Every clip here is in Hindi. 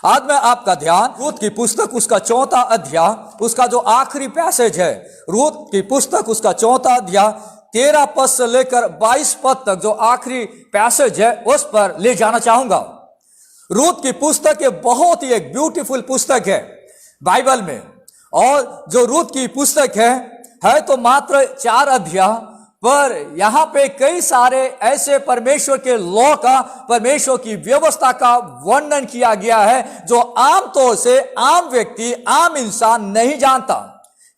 आज मैं आपका ध्यान रूत की पुस्तक उसका 4वां अध्याय उसका जो आखिरी पैसेज है, रूत की पुस्तक उसका 4वां अध्याय 13 पद से लेकर 22 पद तक जो आखिरी पैसेज है उस पर ले जाना चाहूंगा। रूत की पुस्तक ये बहुत ही एक ब्यूटीफुल पुस्तक है बाइबल में, और जो रूत की पुस्तक है तो मात्र 4 अध्याय, पर यहां पे कई सारे ऐसे परमेश्वर के लॉ का, परमेश्वर की व्यवस्था का वर्णन किया गया है जो आमतौर से आम व्यक्ति, आम इंसान नहीं जानता।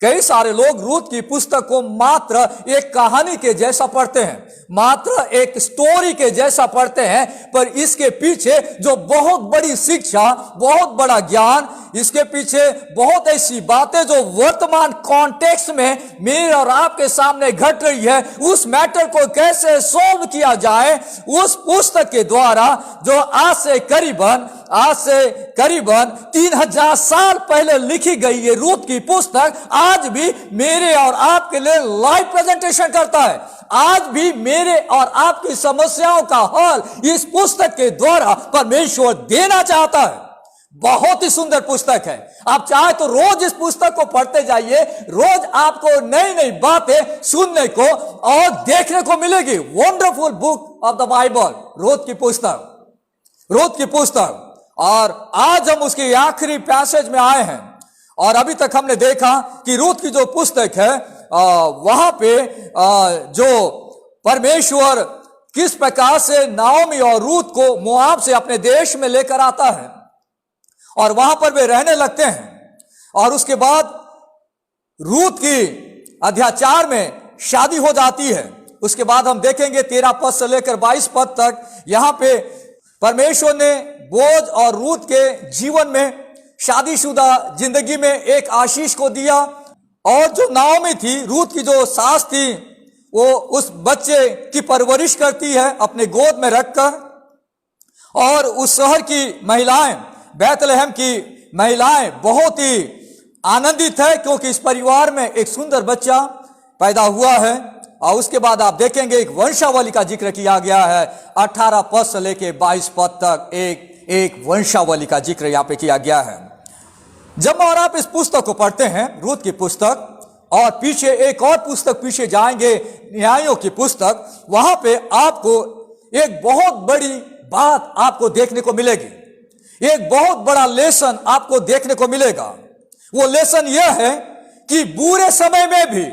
कई सारे लोग रूत की पुस्तक को मात्र एक कहानी के जैसा पढ़ते हैं, मात्र एक स्टोरी के जैसा पढ़ते हैं, पर इसके पीछे जो बहुत बड़ी शिक्षा, बहुत बड़ा ज्ञान, इसके पीछे बहुत ऐसी बातें जो वर्तमान कॉन्टेक्स्ट में मेरे और आपके सामने घट रही है, उस मैटर को कैसे सॉल्व किया जाए, उस पुस्तक के द्वारा जो आज से करीबन 3000 साल पहले लिखी गई ये रूत की पुस्तक आज भी मेरे और आपके लिए लाइव प्रेजेंटेशन करता है। आज भी मेरे और आपकी समस्याओं का हल इस पुस्तक के द्वारा परमेश्वर देना चाहता है। बहुत ही सुंदर पुस्तक है। आप चाहे तो रोज इस पुस्तक को पढ़ते जाइए, रोज आपको नई नई बातें सुनने को और देखने को मिलेगी। Wonderful book of the Bible, Ruth की पुस्तक। और आज हम उसके आखिरी पैसेज में आए हैं, और अभी तक हमने देखा कि रूत की जो पुस्तक है वहां पे जो परमेश्वर किस प्रकार से नाओमी और रूत को मोआब से अपने देश में लेकर आता है और वहां पर वे रहने लगते हैं, और उसके बाद रूत की अध्याय 4 में शादी हो जाती है। उसके बाद हम देखेंगे 13 पद से लेकर 22 पद तक, यहां पे परमेश्वर ने बोज और रूत के जीवन में, शादीशुदा जिंदगी में एक आशीष को दिया, और जो नाओमी थी, रूत की जो सास थी, वो उस बच्चे की परवरिश करती है अपने गोद में रखकर, और उस शहर की महिलाएं, बैतलहम की महिलाएं बहुत ही आनंदित है क्योंकि इस परिवार में एक सुंदर बच्चा पैदा हुआ है। और उसके बाद आप देखेंगे एक वंशावली का जिक्र किया गया है, 18 पद से लेकर 22 पद तक एक वंशावली का जिक्र यहाँ पे किया गया है। जब और आप इस पुस्तक को पढ़ते हैं, रूत की पुस्तक, और पीछे एक और पुस्तक पीछे जाएंगे, न्यायों की पुस्तक, वहां पे आपको एक बहुत बड़ी बात आपको देखने को मिलेगी, एक बहुत बड़ा लेसन आपको देखने को मिलेगा। वो लेसन यह है कि बुरे समय में भी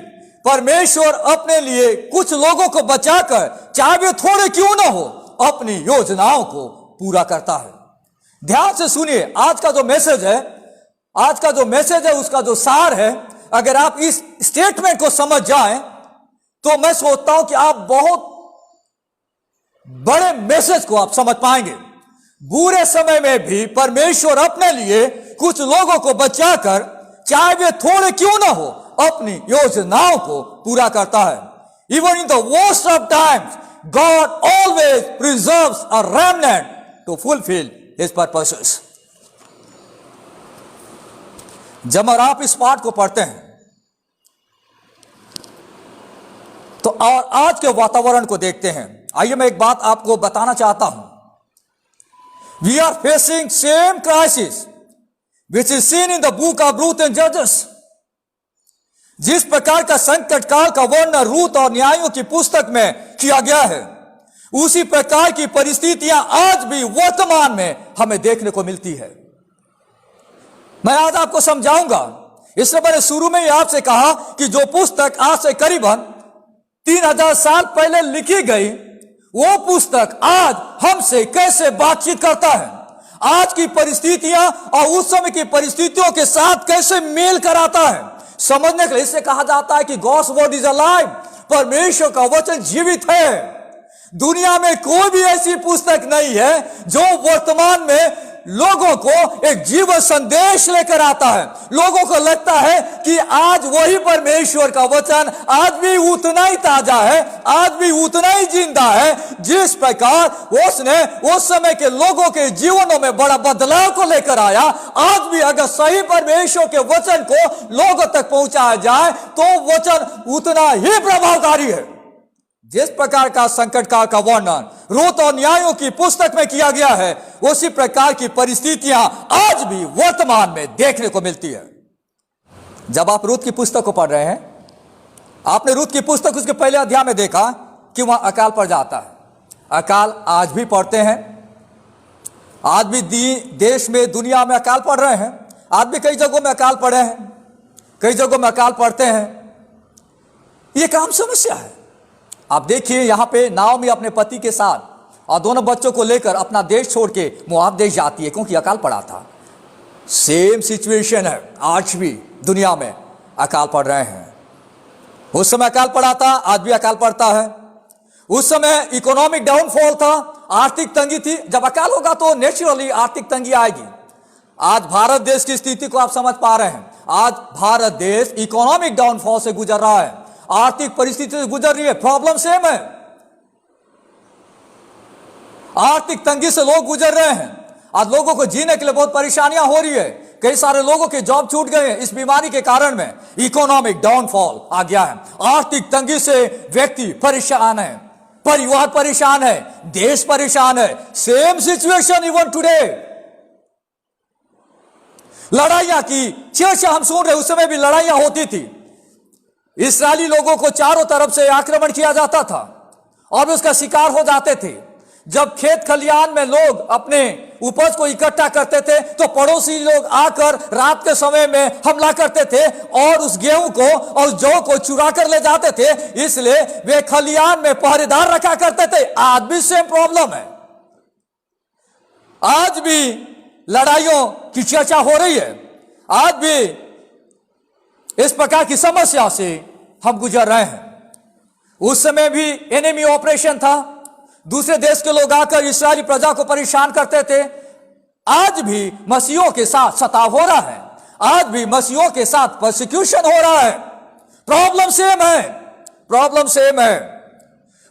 परमेश्वर अपने लिए कुछ लोगों को बचाकर, चाहे वे थोड़े क्यों ना हो, अपनी योजनाओं को पूरा करता है। ध्यान से सुनिए, आज का जो मैसेज है उसका जो सार है, अगर आप इस स्टेटमेंट को समझ जाएं तो मैं सोचता हूं कि आप बहुत बड़े मैसेज को आप समझ पाएंगे। बुरे समय में भी परमेश्वर अपने लिए कुछ लोगों को बचाकर, चाहे वे थोड़े क्यों ना हो, अपनी योजनाओं को पूरा करता है। Even in the worst of times God always preserves a remnant to fulfil his purposes. जब और आप इस पाठ को पढ़ते हैं तो और आज के वातावरण को देखते हैं, आइए मैं एक बात आपको बताना चाहता हूं। We are facing same crisis which is seen in the book of Ruth and Judges. जिस प्रकार का संकट काल का वर्णन रूत और न्यायों की पुस्तक में किया गया है, उसी प्रकार की परिस्थितियां आज भी वर्तमान में हमें देखने को मिलती है। मैं आज आपको समझाऊंगा। इससे मैंने शुरू में ही आपसे कहा कि जो पुस्तक आज से करीबन 3000 साल पहले लिखी गई, वो पुस्तक आज हमसे कैसे बातचीत करता है, आज की परिस्थितियां और उस समय की परिस्थितियों के साथ कैसे मेल कराता है, समझने के लिए इससे कहा जाता है कि गॉड्स वर्ड इज अलाइव, परमेश्वर का वचन जीवित है। दुनिया में कोई भी ऐसी पुस्तक नहीं है जो वर्तमान में लोगों को एक जीवन संदेश लेकर आता है। लोगों को लगता है कि आज वही परमेश्वर का वचन आज भी उतना ही ताजा है, आज भी उतना ही जिंदा है, जिस प्रकार उसने उस समय के लोगों के जीवनों में बड़ा बदलाव को लेकर आया। आज भी अगर सही परमेश्वर के वचन को लोगों तक पहुंचाया जाए तो वचन उतना ही प्रभावकारी है। जिस प्रकार का संकट काल का वर्णन रूत और न्यायों की पुस्तक में किया गया है, उसी प्रकार की परिस्थितियां आज भी वर्तमान में देखने को मिलती है। जब आप रूत की पुस्तक को पढ़ रहे हैं, आपने रूत की पुस्तक उसके पहले अध्याय में देखा कि वहां अकाल पड़ जाता है। अकाल आज भी पड़ते हैं, आज भी देश में दुनिया में अकाल पड़ रहे हैं। आज भी कई जगहों में अकाल पड़े हैं, कई जगहों में अकाल पड़ते हैं। यह एक आम समस्या है। आप देखिए, यहां पे नाओमी अपने पति के साथ और दोनों बच्चों को लेकर अपना देश छोड़ के मोआब देश जाती है, क्योंकि अकाल पड़ा था। सेम सिचुएशन है, आज भी दुनिया में अकाल पड़ रहे हैं। उस समय अकाल पड़ा था, आज भी अकाल पड़ता है। उस समय इकोनॉमिक डाउनफॉल था, आर्थिक तंगी थी। जब अकाल होगा तो नेचुरली आर्थिक तंगी आएगी। आज भारत देश की स्थिति को आप समझ पा रहे हैं। आज भारत देश इकोनॉमिक डाउनफॉल से गुजर रहा है, आर्थिक परिस्थिति से गुजर रही है। प्रॉब्लम सेम है, आर्थिक तंगी से लोग गुजर रहे हैं। आज लोगों को जीने के लिए बहुत परेशानियां हो रही है। कई सारे लोगों के जॉब छूट गए हैं इस बीमारी के कारण में। इकोनॉमिक डाउनफॉल आ गया है, आर्थिक तंगी से व्यक्ति परेशान है, परिवार परेशान है, देश परेशान है। Same situation even today. लड़ाइयां की चर्चा हम सुन रहे, उस समय भी लड़ाइयां होती थी। इस्राएली लोगों को चारों तरफ से आक्रमण किया जाता था और उसका शिकार हो जाते थे। जब खेत खलियान में लोग अपने उपज को इकट्ठा करते थे तो पड़ोसी लोग आकर रात के समय में हमला करते थे और उस गेहूं को और जौ को चुरा कर ले जाते थे। इसलिए वे खलियान में पहरेदार रखा करते थे। आज भी सेम प्रॉब्लम है, आज भी लड़ाइयों की चर्चा हो रही है। आज भी इस प्रकार की समस्या से हम गुजर रहे हैं। उस समय भी एनिमी ऑपरेशन था, दूसरे देश के लोग आकर इस्राएली प्रजा को परेशान करते थे। आज भी मसीहों के साथ सताव हो रहा है, आज भी मसीहों के साथ परसिक्यूशन हो रहा है। प्रॉब्लम सेम है, प्रॉब्लम सेम है।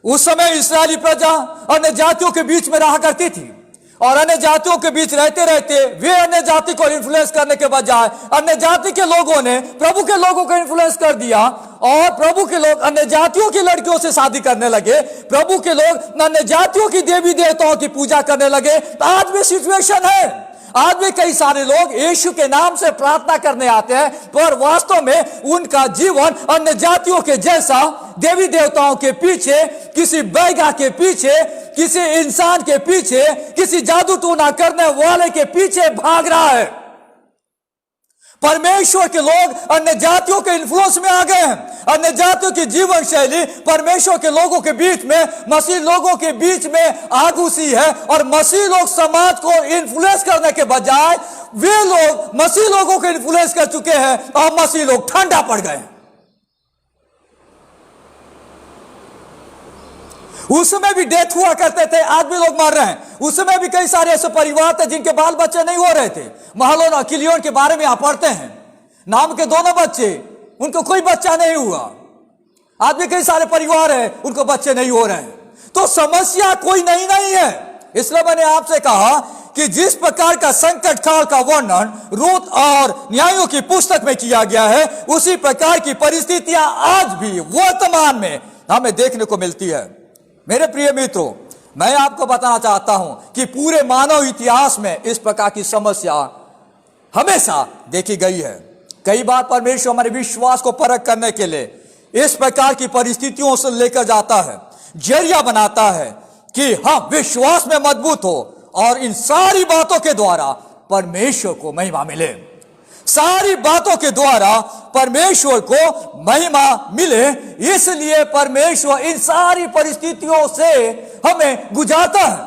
उस समय इस्राएली प्रजा अन्य जातियों के बीच में रहा करती थी और अन्य जातियों के बीच रहते रहते वे अन्य जाति को इन्फ्लुएंस करने के बजाय अन्य जाति के लोगों ने प्रभु के लोगों को इन्फ्लुएंस कर दिया और प्रभु के लोग अन्य जातियों की लड़कियों से शादी करने लगे। प्रभु के लोग अन्य जातियों की देवी देवताओं की पूजा करने लगे। आज भी सिचुएशन है। आज भी कई सारे लोग यीशु के नाम से प्रार्थना करने आते हैं, पर वास्तव में उनका जीवन अन्य जातियों के जैसा देवी देवताओं के पीछे, किसी बैगा के पीछे, किसी इंसान के पीछे, किसी जादू टोना करने वाले के पीछे भाग रहा है। परमेश्वर के लोग अन्य जातियों के इन्फ्लुएंस में आ गए हैं। अन्य जातियों की जीवन शैली परमेश्वर के लोगों के बीच में, मसीह लोगों के बीच में आ घुसी है और मसीह लोग समाज को इन्फ्लुएंस करने के बजाय वे लोग मसीह लोगों को इन्फ्लुएंस कर चुके हैं और मसीह लोग ठंडा पड़ गए। उस समय भी डेथ हुआ करते थे, आज भी लोग मर रहे हैं। उस समय भी कई सारे ऐसे परिवार थे जिनके बाल बच्चे नहीं हो रहे थे। महलोन और किलियोन के बारे में आप पढ़ते हैं, नाम के दोनों बच्चे, उनको कोई बच्चा नहीं हुआ। आज भी कई सारे परिवार हैं, उनको बच्चे नहीं हो रहे हैं। तो समस्या कोई नई नहीं है। इसलिए मैंने आपसे कहा कि जिस प्रकार का संकट काल का वर्णन रूत और न्यायों की पुस्तक में किया गया है, उसी प्रकार की परिस्थितियां आज भी वर्तमान में हमें देखने को मिलती है। मेरे प्रिय मित्रों, मैं आपको बताना चाहता हूं कि पूरे मानव इतिहास में इस प्रकार की समस्या हमेशा देखी गई है। कई बार परमेश्वर हमारे विश्वास को परख करने के लिए इस प्रकार की परिस्थितियों से लेकर जाता है, जरिया बनाता है कि हम विश्वास में मजबूत हो और इन सारी बातों के द्वारा परमेश्वर को महिमा मिले। सारी बातों के द्वारा परमेश्वर को महिमा मिले, इसलिए परमेश्वर इन सारी परिस्थितियों से हमें गुजारता है।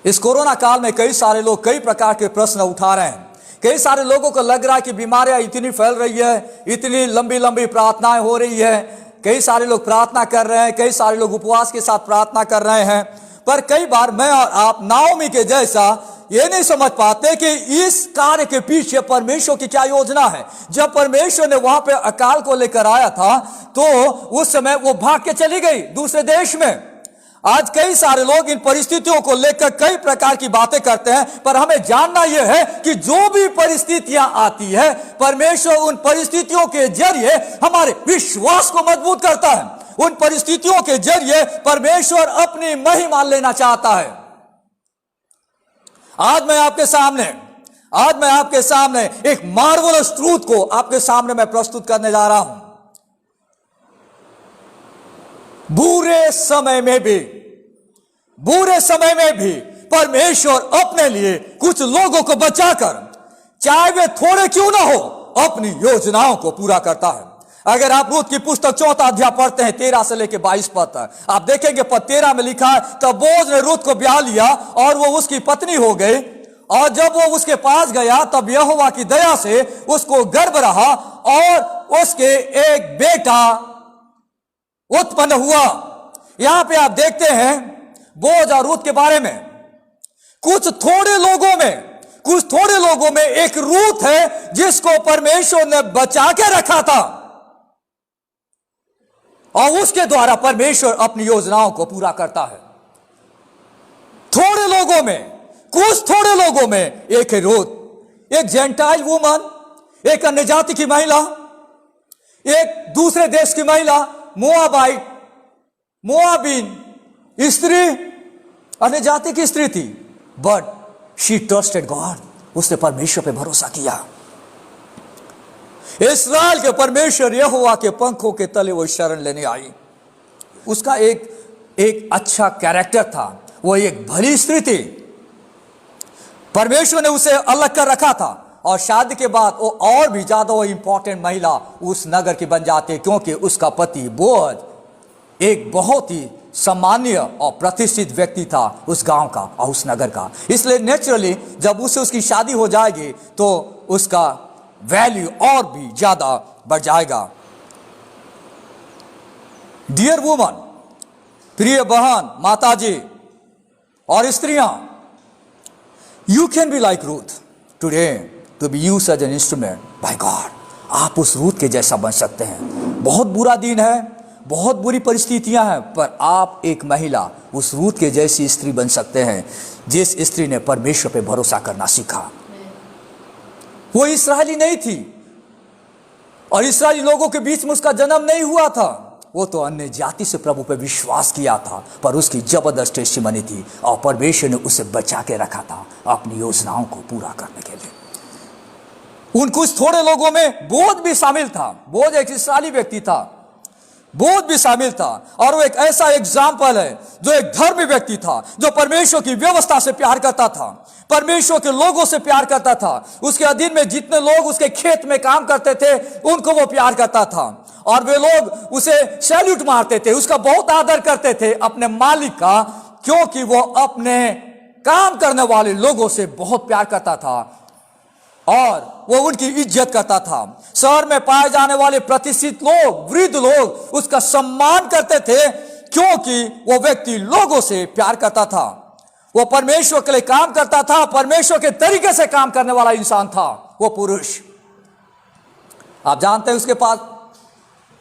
इस कोरोना काल में कई सारे लोग कई प्रकार के प्रश्न उठा रहे हैं। कई सारे लोगों को लग रहा है कि बीमारियां इतनी फैल रही है, इतनी लंबी लंबी प्रार्थनाएं हो रही है। कई सारे लोग प्रार्थना कर रहे हैं, कई सारे लोग उपवास के साथ प्रार्थना कर रहे हैं, पर कई बार मैं और आप नाओमी के जैसा ये नहीं समझ पाते कि इस कार्य के पीछे परमेश्वर की क्या योजना है। जब परमेश्वर ने वहां पे अकाल को लेकर आया था तो उस समय वो भाग के चली गई दूसरे देश में। आज कई सारे लोग इन परिस्थितियों को लेकर कई प्रकार की बातें करते हैं, पर हमें जानना यह है कि जो भी परिस्थितियां आती है, परमेश्वर उन परिस्थितियों के जरिए हमारे विश्वास को मजबूत करता है। उन परिस्थितियों के जरिए परमेश्वर अपनी महिमा लेना चाहता है। आज मैं आपके सामने एक मार्वलस ट्रूथ को आपके सामने मैं प्रस्तुत करने जा रहा हूं। बुरे समय में भी परमेश्वर अपने लिए कुछ लोगों को बचाकर, चाहे वे थोड़े क्यों ना हो, अपनी योजनाओं को पूरा करता है। अगर आप रूत की पुस्तक 4 अध्याय पढ़ते हैं 13 से लेकर 22 पद तक, आप देखेंगे पद 13 में लिखा है, तब बोअज ने रूत को ब्याह लिया और वो उसकी पत्नी हो गई। और जब वो उसके पास गया तब यहोवा की दया से उसको गर्भ रहा और उसके एक बेटा उत्पन्न हुआ। यहां पे आप देखते हैं बोअज और रूत के बारे में। कुछ थोड़े लोगों में एक रूत है जिसको परमेश्वर ने बचा के रखा था और उसके द्वारा परमेश्वर अपनी योजनाओं को पूरा करता है। कुछ थोड़े लोगों में एक है रूत, एक जेंटाइल वुमन, एक अन्य जाति की महिला, एक दूसरे देश की महिला, मोआबिन स्त्री, अन्य जाति की स्त्री थी, बट शी ट्रस्टेड गॉड, उसने परमेश्वर पे भरोसा किया। इस्राएल के परमेश्वर यहोवा के पंखों के तले वो शरण लेने आई। उसका एक अच्छा कैरेक्टर था, वो एक भली स्त्री थी। परमेश्वर ने उसे अलग कर रखा था और शादी के बाद वो और भी ज्यादा वो इंपॉर्टेंट महिला उस नगर की बन जाती, क्योंकि उसका पति बोअज एक बहुत ही सामान्य और प्रतिष्ठित व्यक्ति था उस गांव का और उस नगर का। इसलिए नेचुरली जब उसकी शादी हो जाएगी तो उसका वैल्यू और भी ज्यादा बढ़ जाएगा। डियर वुमन, प्रिय बहन, माताजी और स्त्रियां, you can be like Ruth today to be used as an instrument by God. आप उस रूथ के जैसा बन सकते हैं। बहुत बुरा दिन है, बहुत बुरी परिस्थितियां हैं, पर आप एक महिला उस रूथ के जैसी स्त्री बन सकते हैं जिस स्त्री ने परमेश्वर पे भरोसा करना सीखा। वो इस्राएली नहीं थी और इस्राएली लोगों के बीच में उसका जन्म नहीं हुआ था, वो तो अन्य जाति से प्रभु पे विश्वास किया था, पर उसकी जबरदस्त टेस्टिमनी थी और परमेश्वर ने उसे बचा के रखा था अपनी योजनाओं को पूरा करने के लिए। उन कुछ थोड़े लोगों में बोअज भी शामिल था। बोअज एक इस्राएली व्यक्ति था, बोअज भी शामिल था, और वो एक ऐसा एग्जाम्पल है जो एक धर्मी व्यक्ति था, जो परमेश्वर की व्यवस्था से प्यार करता था, परमेश्वर के लोगों से प्यार करता था। उसके अधीन में जितने लोग उसके खेत में काम करते थे उनको वो प्यार करता था और वे लोग उसे सैल्यूट मारते थे, उसका बहुत आदर करते थे अपने मालिक का, क्योंकि वो अपने काम करने वाले लोगों से बहुत प्यार करता था और वो उनकी इज्जत करता था। शहर में पाए जाने वाले प्रतिष्ठित लोग, वृद्ध लोग उसका सम्मान करते थे, क्योंकि वो व्यक्ति लोगों से प्यार करता था। वो परमेश्वर के लिए काम करता था, परमेश्वर के तरीके से काम करने वाला इंसान था वो पुरुष। आप जानते हैं उसके पास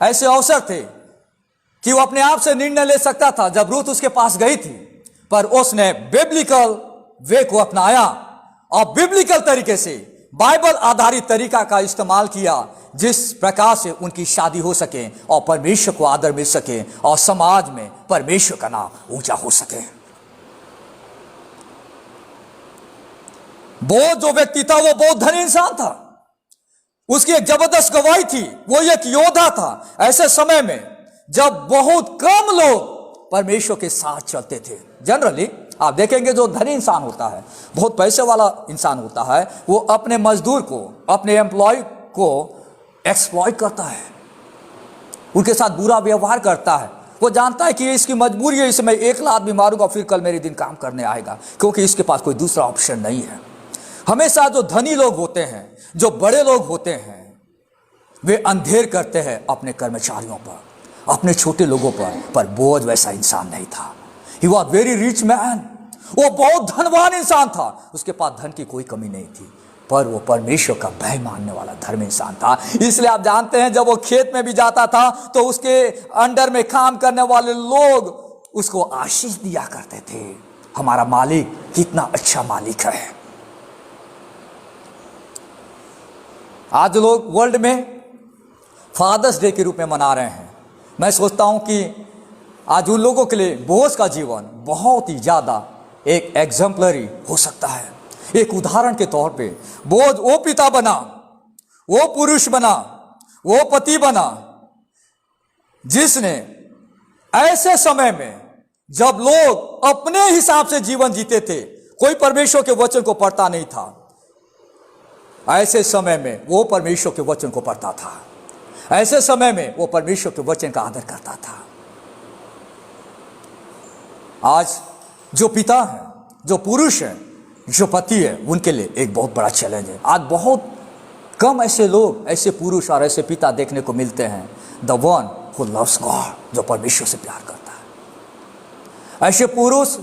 ऐसे अवसर थे कि वो अपने आप से निर्णय ले सकता था। जब रूथ उसके पास गई थी, पर उसने बिब्लिकल वे को अपनाया और बिब्लिकल तरीके से, बाइबल आधारित तरीका का इस्तेमाल किया, जिस प्रकार से उनकी शादी हो सके और परमेश्वर को आदर मिल सके और समाज में परमेश्वर का नाम ऊंचा हो सके। बोअज जो व्यक्ति था वो बहुत धनी इंसान था, उसकी एक जबरदस्त गवाही थी, वो एक योद्धा था ऐसे समय में जब बहुत कम लोग परमेश्वर के साथ चलते थे। जनरली आप देखेंगे जो धनी इंसान होता है, बहुत पैसे वाला इंसान होता है, वो अपने मजदूर को, अपने एम्प्लॉय को एक्सप्लॉइट करता है, उनके साथ बुरा व्यवहार करता है। वो जानता है कि ये इसकी मजबूरी है, इसे मैं एक लात भी मारूंगा फिर कल मेरे दिन काम करने आएगा, क्योंकि इसके पास कोई दूसरा ऑप्शन नहीं है। हमेशा जो धनी लोग होते हैं, जो बड़े लोग होते हैं, वे अंधेर करते हैं अपने कर्मचारियों पर, अपने छोटे लोगों पर बोअज वैसा इंसान नहीं था। He was very rich man, वो बहुत धनवान इंसान था, उसके पास धन की कोई कमी नहीं थी, पर वो परमेश्वर का भय मानने वाला धर्म इंसान था। इसलिए आप जानते हैं जब वो खेत में भी जाता था तो उसके अंडर में काम करने वाले लोग उसको आशीष दिया करते थे। हमारा मालिक कितना अच्छा मालिक है। आज लोग वर्ल्ड में फादर्स डे के रूप में मना रहे हैं। मैं सोचता हूं कि आज उन लोगों के लिए बोझ का जीवन बहुत ही ज़्यादा एक एग्जाम्पलरी हो सकता है। एक उदाहरण के तौर पे बोझ वो पिता बना, वो पुरुष बना, वो पति बना जिसने ऐसे समय में जब लोग अपने हिसाब से जीवन जीते थे, कोई परमेश्वर के वचन को पढ़ता नहीं था, ऐसे समय में वो परमेश्वर के वचन को पढ़ता था। ऐसे समय में वो परमेश्वर के वचन का आदर करता था। आज जो पिता है, जो पुरुष है, जो पति है, उनके लिए एक बहुत बड़ा चैलेंज है। आज बहुत कम ऐसे लोग, ऐसे पुरुष और ऐसे पिता देखने को मिलते हैं। The one who loves God, जो परमेश्वर से प्यार करता है। ऐसे पुरुष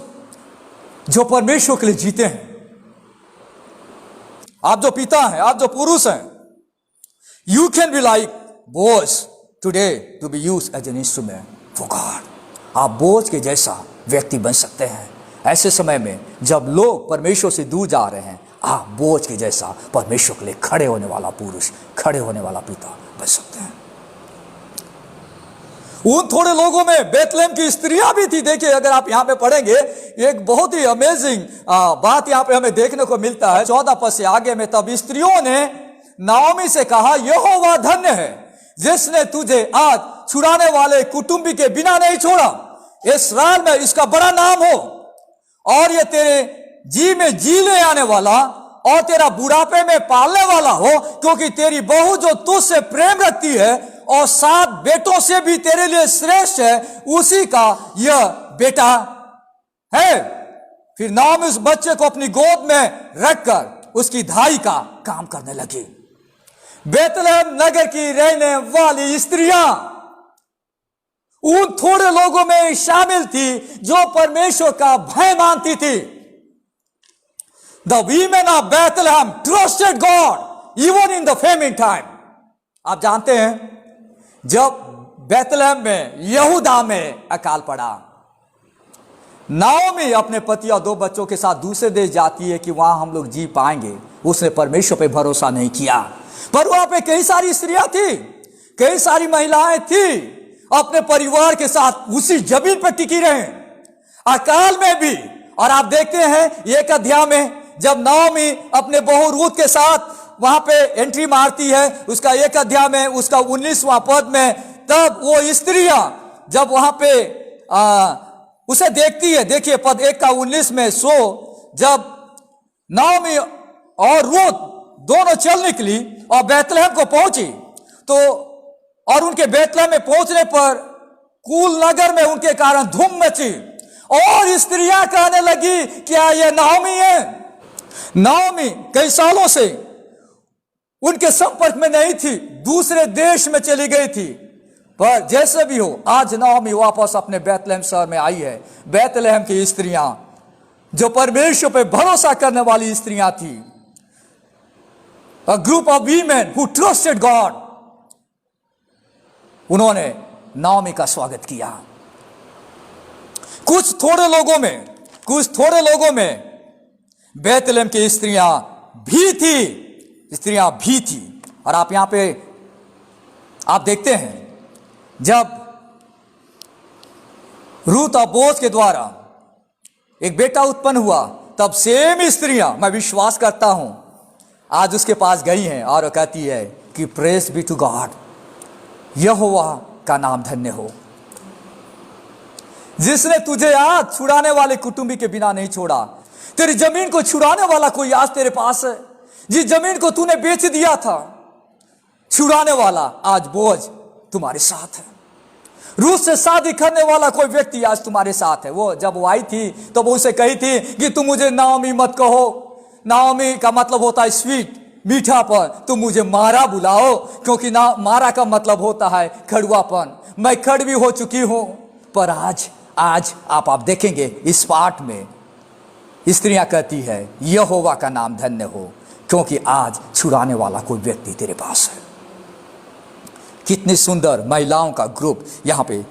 जो परमेश्वर के लिए जीते हैं। आप जो पिता हैं, आप जो पुरुष हैं, you can be like Boaz today to be used as an instrument for God. आप बोझ के जैसा व्यक्ति बन सकते हैं। ऐसे समय में जब लोग परमेश्वर से दूर जा रहे हैं, आप बोझ के जैसा परमेश्वर के लिए खड़े होने वाला पुरुष, खड़े होने वाला पिता बन सकते हैं। उन थोड़े लोगों में बेतलेहम की स्त्रियां भी थी। देखिए, अगर आप यहां पे पढ़ेंगे, एक बहुत ही अमेजिंग बात यहां पे हमें देखने को मिलता है 14 पद से आगे में। तब स्त्रियों ने नाओमी से कहा, यहोवा धन्य है जिसने तुझे आज छुड़ाने वाले कुटुंबी के बिना नहीं छोड़ा। इस्राएल में इसका बड़ा नाम हो और ये तेरे जी में जी ले आने वाला और तेरा बुढ़ापे में पालने वाला हो, क्योंकि तेरी बहू जो तुझसे प्रेम रखती है और 7 बेटों से भी तेरे लिए श्रेष्ठ है, उसी का यह बेटा है। फिर नाओमी उस बच्चे को अपनी गोद में रखकर उसकी धाई का काम करने लगी। बेतलेहम नगर की रहने वाली स्त्रियां उन थोड़े लोगों में शामिल थी जो परमेश्वर का भय मानती थी। The women of Bethlehem trusted God even in the famine time. आप जानते हैं, जब बेतलेहम में, यहूदा में अकाल पड़ा, नाओमी अपने पति और 2 बच्चों के साथ दूसरे देश जाती है कि वहां हम लोग जी पाएंगे। उसने परमेश्वर पे भरोसा नहीं किया। पर वहां पे कई सारी स्त्रियां थी, कई सारी महिलाएं थी, अपने परिवार के साथ उसी जमीन पर टिकी रहे अकाल में भी। और आप देखते हैं 1 अध्याय में जब नाओमी अपने बहू रूत के साथ वहां पे एंट्री मारती है, उसका 1 अध्याय में उसका 19वां पद में, तब वो स्त्रियां जब वहां पे उसे देखती है, देखिए पद 1 का 19 में, सो जब नाओमी और रूत दोनों चल निकली और बेतलेहम को पहुंची, तो और उनके बेतलेहम में पहुंचने पर कुल नगर में उनके कारण धूम मची और स्त्रियां कहने लगी, क्या यह नाओमी है? नाओमी कई सालों से उनके संपर्क में नहीं थी, दूसरे देश में चली गई थी। पर जैसे भी हो, आज नाओमी वापस अपने बेतलेहम शहर में आई है। बेतलेहम की स्त्रियां जो परमेश्वर पे भरोसा करने वाली स्त्रियां थी, a group of women who trusted God, उन्होंने नाओमी का स्वागत किया। कुछ थोड़े लोगों में बेतलेहम की स्त्रियां भी थी। और आप यहां पे आप देखते हैं, जब रूत और बोaz के द्वारा एक बेटा उत्पन्न हुआ, तब सेम स्त्रियां, मैं विश्वास करता हूं, आज उसके पास गई हैं और वो कहती है कि प्रेज बी टू गॉड, यहोवा का नाम धन्य हो जिसने तुझे आज छुड़ाने वाले कुटुंबी के बिना नहीं छोड़ा। तेरी जमीन को छुड़ाने वाला कोई आज तेरे पास है। जिस जमीन को तूने बेच दिया था, छुड़ाने वाला आज बोझ तुम्हारे साथ है। रूस से शादी करने वाला कोई व्यक्ति आज तुम्हारे साथ है। वो जब वो आई थी तो वो उसे कही थी कि तुम मुझे नाओमी मत कहो। नाओमी का मतलब होता है स्वीट, मीठापन। तुम मुझे मारा बुलाओ, क्योंकि ना मारा का मतलब होता है कड़वापन। मैं कड़वी हो चुकी हूं। पर आज आप देखेंगे इस पाठ में स्त्रियां कहती है, यहोवा का नाम धन्य हो, क्योंकि आज छुड़ाने वाला कोई व्यक्ति तेरे पास है। कितनी सुंदर महिलाओं का ग्रुप यहां पे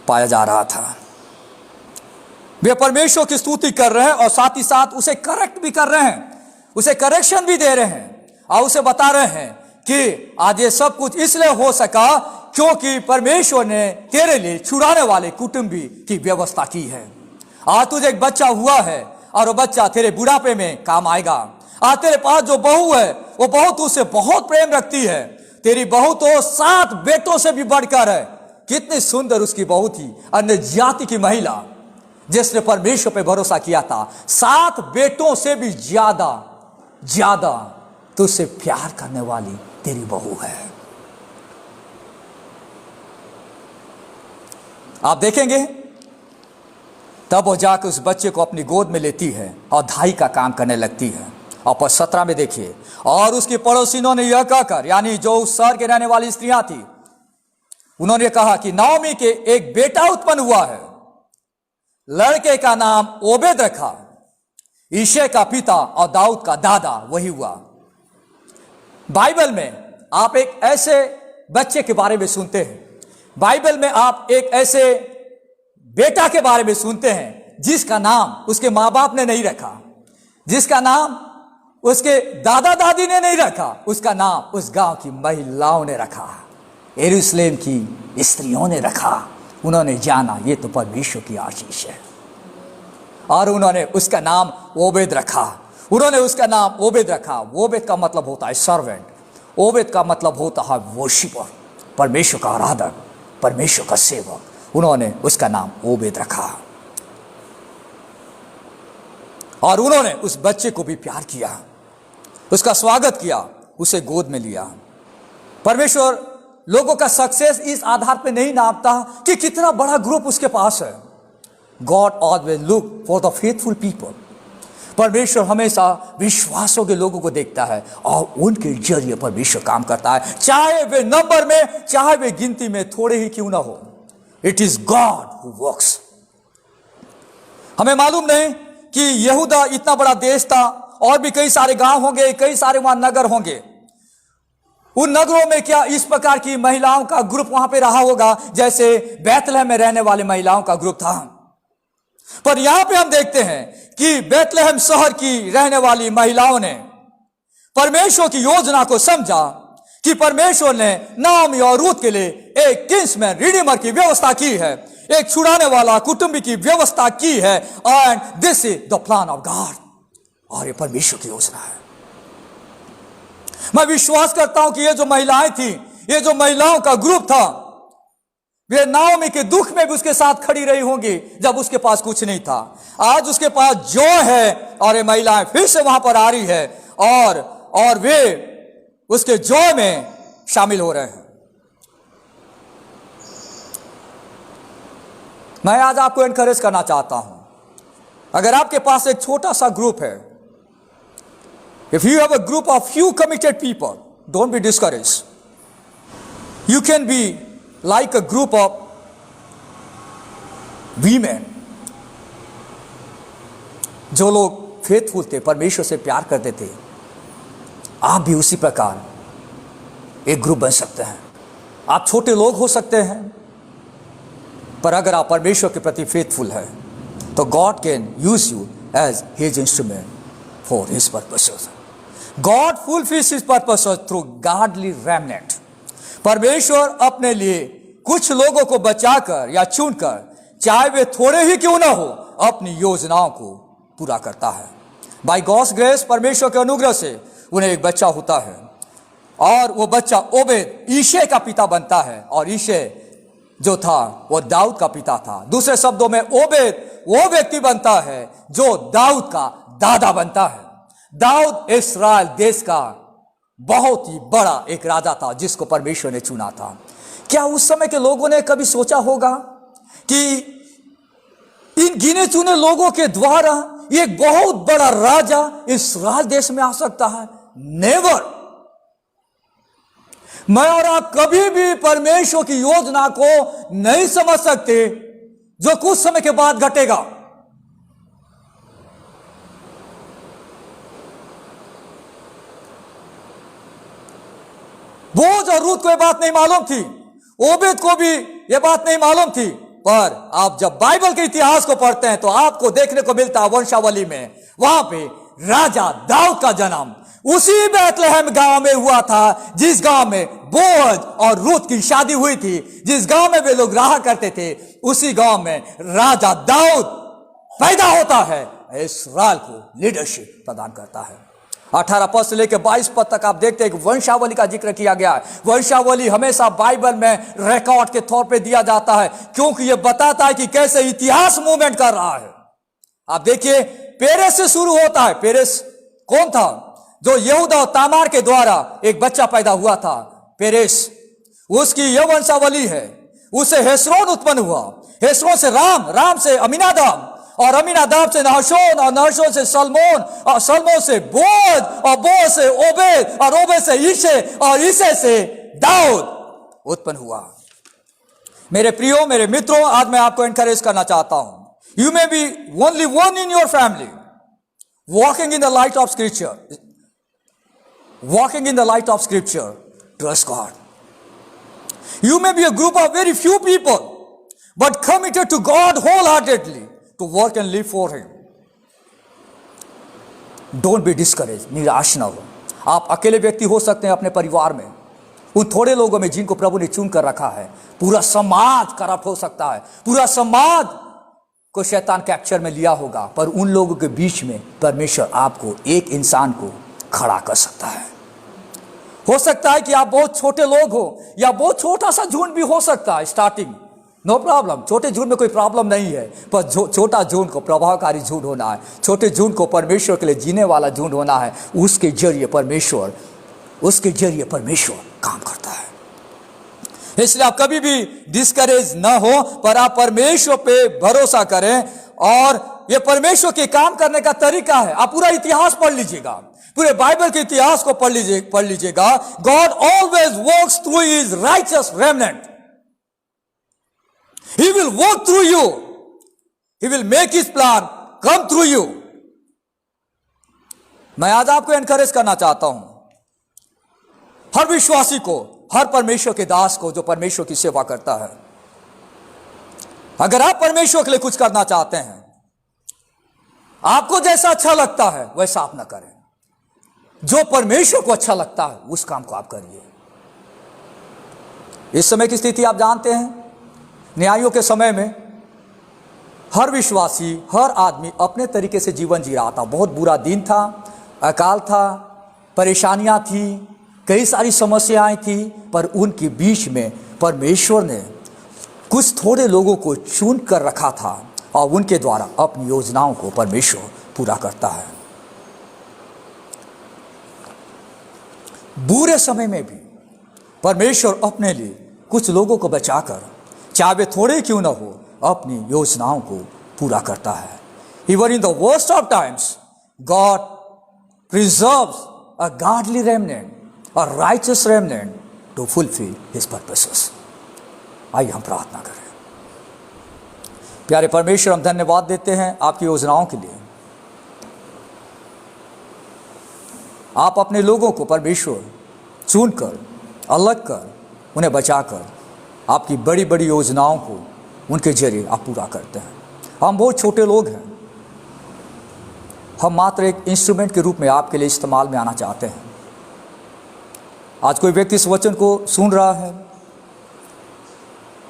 पाया जा रहा था। वे परमेश्वर की स्तुति कर रहे हैं और साथ ही साथ उसे करेक्ट भी कर रहे हैं, उसे करेक्शन भी दे रहे हैं और उसे बता रहे हैं कि आज ये सब कुछ इसलिए हो सका क्योंकि परमेश्वर ने तेरे लिए छुड़ाने वाले कुटुंबी की व्यवस्था की है। आज तुझे एक बच्चा हुआ है और वो बच्चा तेरे बुढ़ापे में काम आएगा। आज तेरे पास जो बहू है वो बहू तुझसे बहुत प्रेम रखती है। तेरी बहू तो 7 बेटों से भी बढ़कर है। कितनी सुंदर उसकी बहू थी, अन्य जाति की महिला जिसने परमेश्वर पे भरोसा किया था। 7 बेटों से भी ज्यादा तुझसे प्यार करने वाली तेरी बहू है। आप देखेंगे तब वो जाकर उस बच्चे को अपनी गोद में लेती है और धाई का काम करने लगती है। और पद 17 में देखिए, और उसकी पड़ोसिनों ने यह कहकर, यानी जो उस शहर के रहने वाली स्त्रियां थी, उन्होंने कहा कि नाओमी के एक बेटा उत्पन्न हुआ है। लड़के का नाम ओबेद रखा। ईशे का पिता और दाऊद का दादा वही हुआ। बाइबल में आप एक ऐसे बच्चे के बारे में सुनते हैं, बाइबल में आप एक ऐसे बेटा के बारे में सुनते हैं जिसका नाम उसके मां बाप ने नहीं रखा, जिसका नाम उसके दादा दादी ने नहीं रखा, उसका नाम उस गांव की महिलाओं ने रखा, यरूशलेम की स्त्रियों ने रखा। उन्होंने जाना ये तो परमेश्वर की आशीष है और उन्होंने उसका नाम ओबेद रखा। उन्होंने उसका नाम ओबेद रखा। ओबेद का मतलब होता है सर्वेंट, ओबेद का मतलब होता है वर्शिपर, परमेश्वर का आराधक, परमेश्वर का सेवक। उन्होंने उसका नाम ओबेद रखा और उन्होंने उस बच्चे को भी प्यार किया, उसका स्वागत किया, उसे गोद में लिया। परमेश्वर लोगों का सक्सेस इस आधार पे नहीं नापता कि कितना बड़ा ग्रुप उसके पास है। God always look for the faithful people. परमेश्वर हमेशा विश्वासों के लोगों को देखता है और उनके जरिए परमेश्वर काम करता है, चाहे वे नंबर में, चाहे वे गिनती में थोड़े ही क्यों ना हो। It is God who works. हमें मालूम नहीं कि यहूदा इतना बड़ा देश था और भी कई सारे गांव होंगे, कई सारे वहां नगर होंगे। उन नगरों में क्या इस प्रकार की महिलाओं का ग्रुप वहां पे रहा होगा जैसे बैतलहम में रहने वाली महिलाओं का ग्रुप था। पर यहां पे हम देखते हैं कि बैतलहम शहर की रहने वाली महिलाओं ने परमेश्वर की योजना को समझा कि परमेश्वर ने नाओमी और रूत के लिए एक किंसमैन रिडीमर की व्यवस्था की है, एक छुड़ाने वाला कुटुंबी की व्यवस्था की है। And this is the plan of God. और ये परमेश्वर की योजना है। मैं विश्वास करता हूं कि ये जो महिलाएं थी, ये जो महिलाओं का ग्रुप था, वे नाओमी के दुख में भी उसके साथ खड़ी रही होंगी जब उसके पास कुछ नहीं था। आज उसके पास जो है और ये महिलाएं फिर से वहां पर आ रही है और वे उसके जॉय में शामिल हो रहे हैं। मैं आज आपको एनकरेज करना चाहता हूं, अगर आपके पास एक छोटा सा ग्रुप है, if you have a group of few committed people, don't be discouraged. You can be like a group of women जो लोग फेथफुल थे, परमेश्वर से प्यार करते थे। आप भी उसी प्रकार एक ग्रुप बन सकते हैं। आप छोटे लोग हो सकते हैं, पर अगर आप परमेश्वर के प्रति फेथफुल हैं तो God can use you as his instrument for his purposes. God fulfils his purposes through godly remnant. परमेश्वर अपने लिए कुछ लोगों को बचाकर या चुनकर, चाहे वे थोड़े ही क्यों ना हो, अपनी योजनाओं को पूरा करता है। बाय गॉड्स ग्रेस, परमेश्वर के अनुग्रह से उन्हें एक बच्चा होता है और वो बच्चा ओबेद ईशे का पिता बनता है और ईशे जो था वो दाऊद का पिता था। दूसरे शब्दों में ओबेद वो व्यक्ति बनता है जो दाऊद का दादा बनता है। दाऊद इस्राएल देश का बहुत ही बड़ा एक राजा था जिसको परमेश्वर ने चुना था। क्या उस समय के लोगों ने कभी सोचा होगा कि इन गिने चुने लोगों के द्वारा एक बहुत बड़ा राजा इस्राएल देश में आ सकता है? नेवर। मैं और आप कभी भी परमेश्वर की योजना को नहीं समझ सकते जो कुछ समय के बाद घटेगा। बोज और रूत को यह बात नहीं मालूम थी, ओबेद को भी यह बात नहीं मालूम थी पर आप जब बाइबल के इतिहास को पढ़ते हैं तो आपको देखने को मिलता है वंशावली में, वहां पे राजा दाऊद का जन्म उसी बैतलहम गांव में हुआ था जिस गांव में बोअज और रूत की शादी हुई थी, जिस गांव में वे लोग रहा करते थे, उसी गांव में राजा दाऊद पैदा होता है, इस्राएल को लीडरशिप प्रदान करता है। 18 पद से लेकर 22 पद तक आप देखते हैं कि वंशावली का जिक्र किया गया है। वंशावली हमेशा बाइबल में रिकॉर्ड के तौर पे दिया जाता है, क्योंकि यह बताता है कि कैसे इतिहास मूवमेंट कर रहा है। आप देखिए, पेरेस से शुरू होता है। पेरेस कौन था? जो यहूदा और तामार के द्वारा एक बच्चा पैदा हुआ था, पेरेस, उसकी यह वंशावली है। उससे हेस्रोन उत्पन्न हुआ, हेस्रोन से राम, राम से अमीनादाब, और अमीनादाब से नहशोन, और नहशोन से सलमोन, और सलमोन से बोअज, और बोअज से ओबेद, और ओबेद से ईशे, और ईशे से दाऊद उत्पन्न हुआ। मेरे प्रियो, मेरे मित्रों, आज मैं आपको एनकरेज करना चाहता हूं। You may be only one in your family walking in the light of scripture, walking in the light of scripture. Trust God. You may be a group of very few people, but committed to God wholeheartedly to work and live for Him. Don't be discouraged. निराश न हो। आप अकेले व्यक्ति हो सकते हैं अपने परिवार में, उन थोड़े लोगों में जिनको प्रभु ने चुन कर रखा है। पूरा समाज करप्ट हो सकता है, पूरा समाज को शैतान कैप्चर में लिया होगा, पर उन लोगों के बीच में परमेश्वर आपको, एक इंसान को खड़ा कर सकता है। हो सकता है कि आप बहुत छोटे लोग हो, या बहुत छोटा सा झुंड भी हो सकता है स्टार्टिंग, नो प्रॉब्लम। छोटे झुंड में कोई प्रॉब्लम नहीं है, पर छोटा झुंड को प्रभावकारी झुंड होना है, छोटे झुंड को परमेश्वर के लिए जीने वाला झुंड होना है। उसके जरिए परमेश्वर काम करता है। इसलिए आप कभी भी डिस्करेज ना हो, पर आप परमेश्वर पे भरोसा करें, और ये परमेश्वर के काम करने का तरीका है। आप पूरा इतिहास पढ़ लीजिएगा, पूरे बाइबल के इतिहास को पढ़ लीजिएगा। God always works through his righteous remnant. He will work through you, he will make his plan come through you. मैं आज आपको एनकरेज करना चाहता हूं, हर विश्वासी को, हर परमेश्वर के दास को जो परमेश्वर की सेवा करता है, अगर आप परमेश्वर के लिए कुछ करना चाहते हैं, आपको जैसा अच्छा लगता है वैसा आप ना करें। जो परमेश्वर को अच्छा लगता है उस काम को आप करिए। इस समय की स्थिति आप जानते हैं, न्यायों के समय में हर विश्वासी, हर आदमी अपने तरीके से जीवन जी रहा था। बहुत बुरा दिन था, अकाल था, परेशानियां थी, कई सारी समस्याएं थी, पर उनके बीच में परमेश्वर ने कुछ थोड़े लोगों को चुन कर रखा था, और उनके द्वारा अपनी योजनाओं को परमेश्वर पूरा करता है। बुरे समय में भी परमेश्वर अपने लिए कुछ लोगों को बचाकर, चाहे वे थोड़े क्यों न हो, अपनी योजनाओं को पूरा करता है। Even in the worst of times God preserves a godly remnant, a righteous remnant to fulfil his purposes. आइए हम प्रार्थना करें। प्यारे परमेश्वर, हम धन्यवाद देते हैं आपकी योजनाओं के लिए। आप अपने लोगों को परमेश्वर चुनकर, अलग कर, उन्हें बचाकर आपकी बड़ी बड़ी योजनाओं को उनके जरिए आप पूरा करते हैं। हम बहुत छोटे लोग हैं, हम मात्र एक इंस्ट्रूमेंट के रूप में आपके लिए इस्तेमाल में आना चाहते हैं। आज कोई व्यक्ति इस वचन को सुन रहा है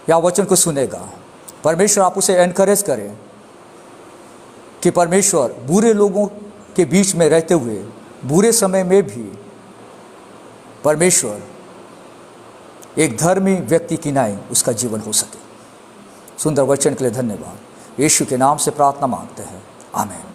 या वचन को सुनेगा, परमेश्वर आप उसे एनकरेज करें कि परमेश्वर बुरे लोगों के बीच में रहते हुए, बुरे समय में भी परमेश्वर एक धर्मी व्यक्ति की नाई उसका जीवन हो सके। सुंदर वचन के लिए धन्यवाद। यीशु के नाम से प्रार्थना मांगते हैं, आमीन।